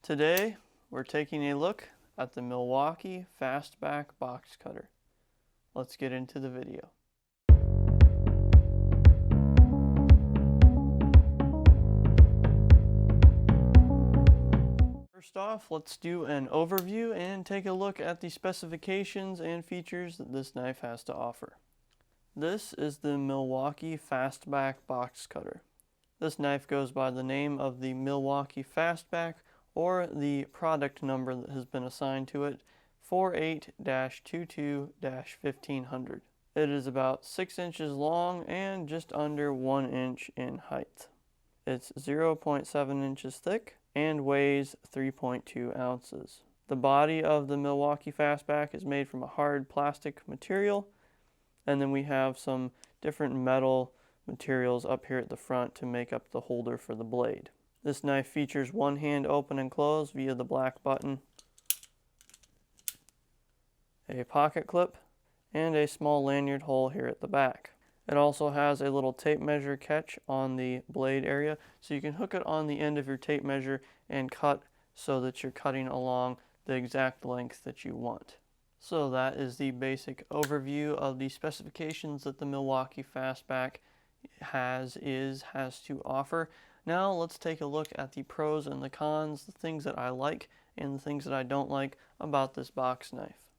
Today, we're taking a look at the Milwaukee Fastback box cutter. Let's get into the video. First off, let's do an overview and take a look at the specifications and features that this knife has to offer. This is the Milwaukee Fastback box cutter. This knife goes by the name of the Milwaukee Fastback, or the product number that has been assigned to it, 48-22-1500. It is about 6 inches long and just under 1 inch in height. It's 0.7 inches thick and weighs 3.2 ounces. The body of the Milwaukee Fastback is made from a hard plastic material, and then we have some different metal materials up here at the front to make up the holder for the blade. This knife features one hand open and close via the black button, a pocket clip, and a small lanyard hole here at the back. It also has a little tape measure catch on the blade area, so you can hook it on the end of your tape measure and cut so that you're cutting along the exact length that you want. So that is the basic overview of the specifications that the Milwaukee Fastback has to offer. Now let's take a look at the pros and the cons, the things that I like and the things that I don't like about this box knife.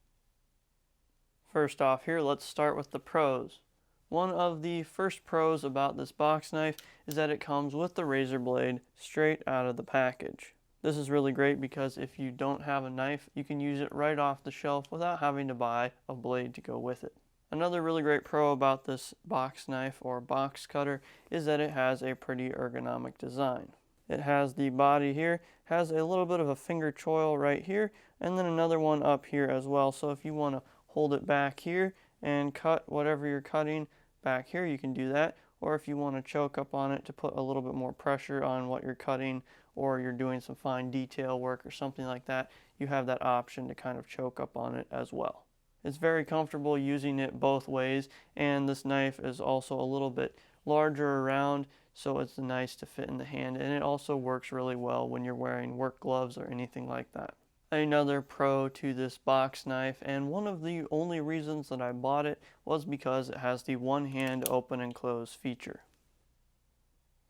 First off here, let's start with the pros. One of the first pros about this box knife is that it comes with the razor blade straight out of the package. This is really great because if you don't have a knife, you can use it right off the shelf without having to buy a blade to go with it. Another really great pro about this box knife or box cutter is that it has a pretty ergonomic design. It has the body here, has a little bit of a finger choil right here, and then another one up here as well. So if you want to hold it back here and cut whatever you're cutting back here, you can do that. Or if you want to choke up on it to put a little bit more pressure on what you're cutting, or you're doing some fine detail work or something like that, you have that option to kind of choke up on it as well. It's very comfortable using it both ways, and this knife is also a little bit larger around, so it's nice to fit in the hand, and it also works really well when you're wearing work gloves or anything like that. Another pro to this box knife, and one of the only reasons that I bought it, was because it has the one hand open and close feature.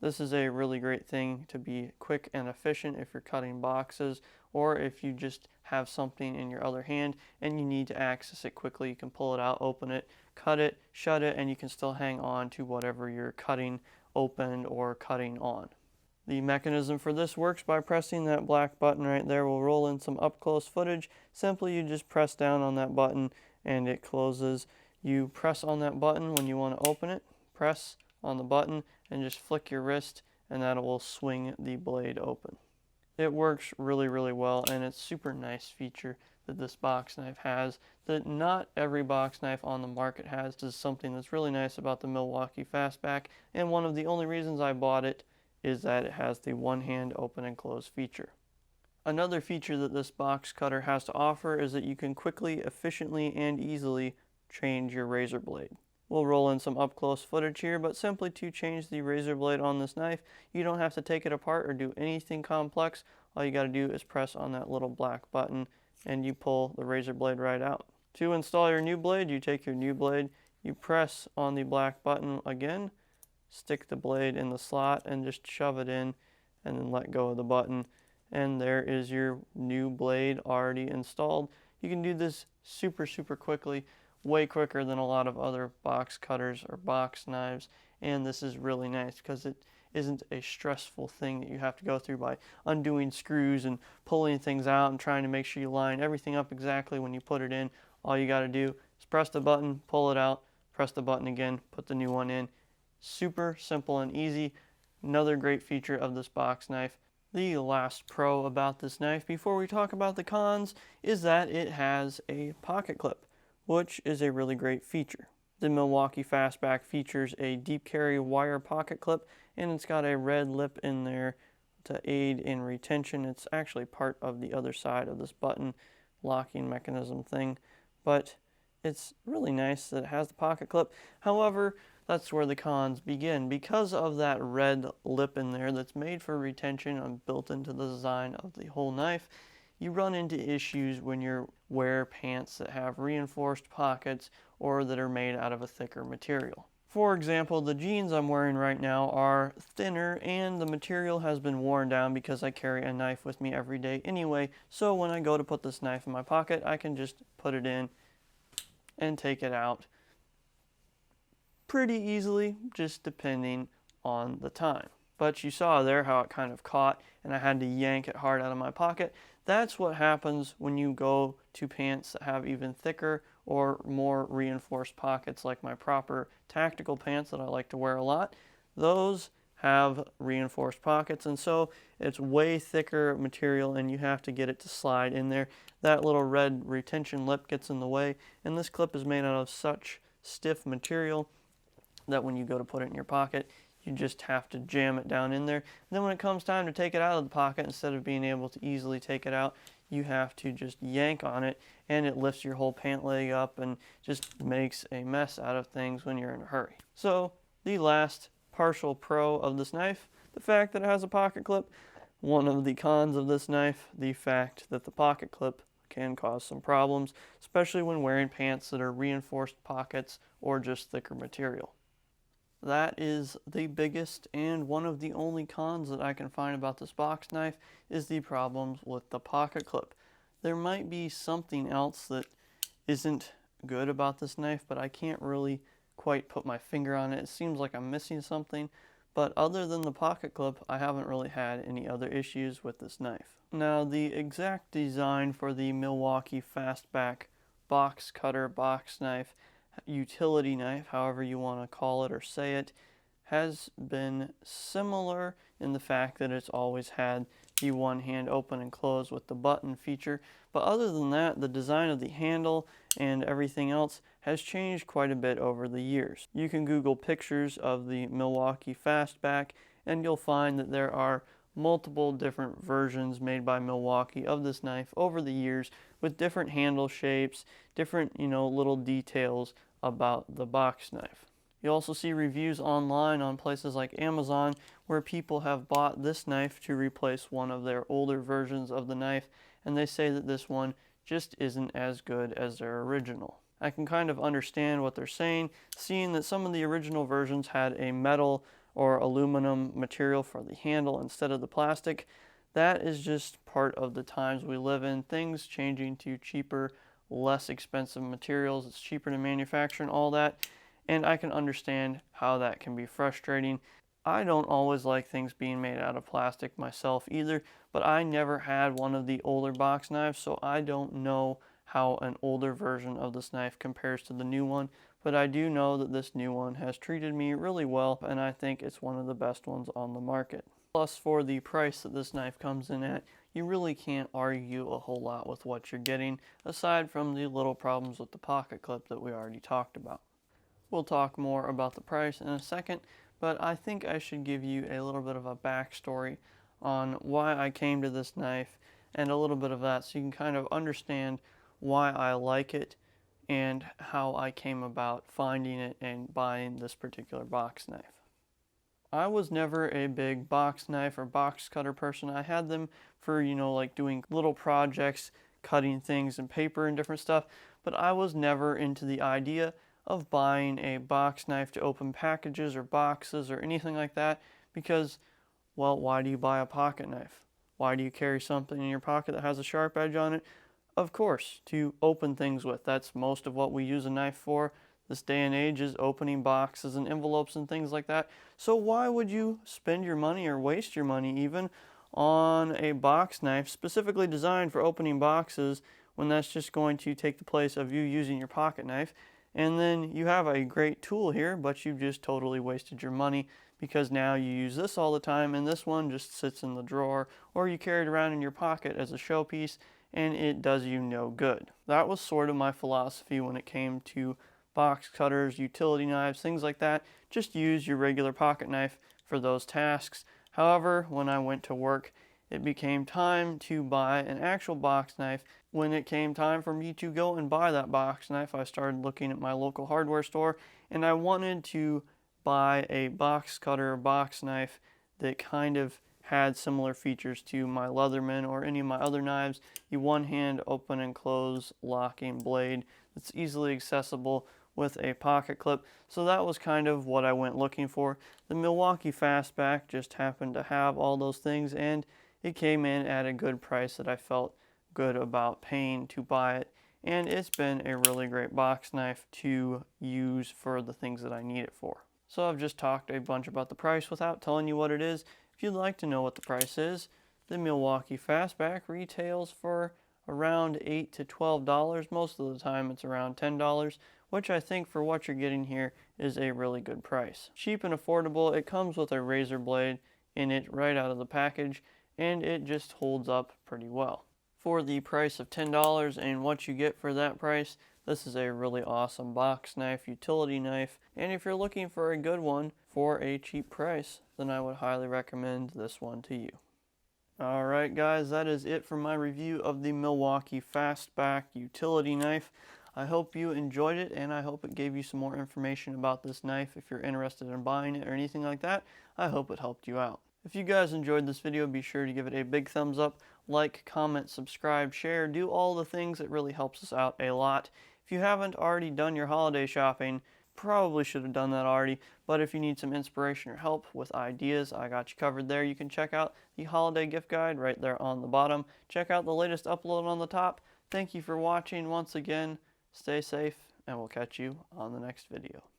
This is a really great thing to be quick and efficient if you're cutting boxes, or if you just have something in your other hand and you need to access it quickly. You can pull it out, open it, cut it, shut it, and you can still hang on to whatever you're cutting open or cutting on. The mechanism for this works by pressing that black button right there. We'll roll in some up close footage. Simply you just press down on that button and it closes. You press on that button when you want to open it, press on the button and just flick your wrist, and that will swing the blade open. It works really well, and it's a super nice feature that this box knife has that not every box knife on the market has. This is something that's really nice about the Milwaukee Fastback, and one of the only reasons I bought it is that it has the one hand open and close feature. Another feature that this box cutter has to offer is that you can quickly, efficiently, and easily change your razor blade. We'll roll in some up close footage here, but simply to change the razor blade on this knife, you don't have to take it apart or do anything complex. All you got to do is press on that little black button and you pull the razor blade right out. To install your new blade, you take your new blade, you press on the black button again, stick the blade in the slot and just shove it in, and then let go of the button, and there is your new blade already installed. You can do this super quickly, way quicker than a lot of other box cutters or box knives, and this is really nice because it isn't a stressful thing that you have to go through by undoing screws and pulling things out and trying to make sure you line everything up exactly when you put it in. All you got to do is press the button, pull it out, press the button again, put the new one in. Super simple and easy. Another great feature of this box knife. The last pro about this knife before we talk about the cons is that it has a pocket clip, which is a really great feature. The Milwaukee Fastback features a deep carry wire pocket clip, and it's got a red lip in there to aid in retention. It's actually part of the other side of this button locking mechanism thing, but it's really nice that it has the pocket clip. However, That's where the cons begin. Because of that red lip in there that's made for retention and built into the design of the whole knife, you run into issues when you wear pants that have reinforced pockets or that are made out of a thicker material. For example, the jeans I'm wearing right now are thinner and the material has been worn down because I carry a knife with me every day anyway, so when I go to put this knife in my pocket, I can just put it in and take it out pretty easily, just depending on the time. But you saw there how it kind of caught and I had to yank it hard out of my pocket. That's what happens when you go to pants that have even thicker or more reinforced pockets, like my proper tactical pants that I like to wear a lot. Those have reinforced pockets, and so it's way thicker material and you have to get it to slide in there. That little red retention lip gets in the way, and this clip is made out of such stiff material that when you go to put it in your pocket, you just have to jam it down in there. And then when it comes time to take it out of the pocket, instead of being able to easily take it out, you have to just yank on it, and it lifts your whole pant leg up and just makes a mess out of things when you're in a hurry. So the last partial pro of this knife, the fact that it has a pocket clip. One of the cons of this knife, the fact that the pocket clip can cause some problems, especially when wearing pants that are reinforced pockets or just thicker material. That is the biggest and one of the only cons that I can find about this box knife is the problems with the pocket clip. There might be something else that isn't good about this knife, but I can't really quite put my finger on it. It seems like I'm missing something, but other than the pocket clip, I haven't really had any other issues with this knife. Now, the exact design for the Milwaukee Fastback box cutter box knife, utility knife, however you want to call it or say it, has been similar in the fact that it's always had the one hand open and close with the button feature. But other than that, the design of the handle and everything else has changed quite a bit over the years. You can Google pictures of the Milwaukee Fastback and you'll find that there are multiple different versions made by Milwaukee of this knife over the years with different handle shapes, different, little details about the box knife. You also see reviews online on places like Amazon where people have bought this knife to replace one of their older versions of the knife, and they say that this one just isn't as good as their original. I can kind of understand what they're saying, seeing that some of the original versions had a metal or aluminum material for the handle instead of the plastic. That is just part of the times we live in, things changing to cheaper, less expensive materials. It's cheaper to manufacture and all that, and I can understand how that can be frustrating. I don't always like things being made out of plastic myself either, but I never had one of the older box knives, so I don't know how an older version of this knife compares to the new one, but I do know that this new one has treated me really well, and I think it's one of the best ones on the market. Plus, for the price that this knife comes in at, you really can't argue a whole lot with what you're getting, aside from the little problems with the pocket clip that we already talked about. We'll talk more about the price in a second, but I think I should give you a little bit of a backstory on why I came to this knife and a little bit of that so you can kind of understand why I like it and how I came about finding it and buying this particular box knife. I was never a big box knife or box cutter person. I had them for, like doing little projects, cutting things in paper and different stuff, but I was never into the idea of buying a box knife to open packages or boxes or anything like that because, well, why do you buy a pocket knife? Why do you carry something in your pocket that has a sharp edge on it? Of course, to open things with. That's most of what we use a knife for. This day and age is opening boxes and envelopes and things like that. So why would you spend your money or waste your money even on a box knife specifically designed for opening boxes when that's just going to take the place of you using your pocket knife? And then you have a great tool here, but you've just totally wasted your money because now you use this all the time and this one just sits in the drawer or you carry it around in your pocket as a showpiece and it does you no good. That was sort of my philosophy when it came to box cutters, utility knives, things like that. Just use your regular pocket knife for those tasks. However, when I went to work, it became time to buy an actual box knife. When it came time for me to go and buy that box knife, I started looking at my local hardware store and I wanted to buy a box cutter or box knife that kind of had similar features to my Leatherman or any of my other knives. The one-hand open and close locking blade that's easily accessible with a pocket clip. So that was kind of what I went looking for. The Milwaukee Fastback just happened to have all those things, and it came in at a good price that I felt good about paying to buy it. And it's been a really great box knife to use for the things that I need it for. So I've just talked a bunch about the price without telling you what it is. If you'd like to know what the price is, the Milwaukee Fastback retails for around $8 to $12. Most of the time it's around $10, which I think for what you're getting here is a really good price. Cheap and affordable. It comes with a razor blade in it right out of the package, and it just holds up pretty well. For the price of $10 and what you get for that price, this is a really awesome box knife, utility knife, and if you're looking for a good one for a cheap price, then I would highly recommend this one to you. Alright guys, that is it for my review of the Milwaukee Fastback utility knife. I hope you enjoyed it, and I hope it gave you some more information about this knife. If you're interested in buying it or anything like that, I hope it helped you out. If you guys enjoyed this video, be sure to give it a big thumbs up, like, comment, subscribe, share, do all the things. It really helps us out a lot. If you haven't already done your holiday shopping, probably should have done that already, but if you need some inspiration or help with ideas, I got you covered there. You can check out the holiday gift guide right there on the bottom. Check out the latest upload on the top. Thank you for watching once again. Stay safe, and we'll catch you on the next video.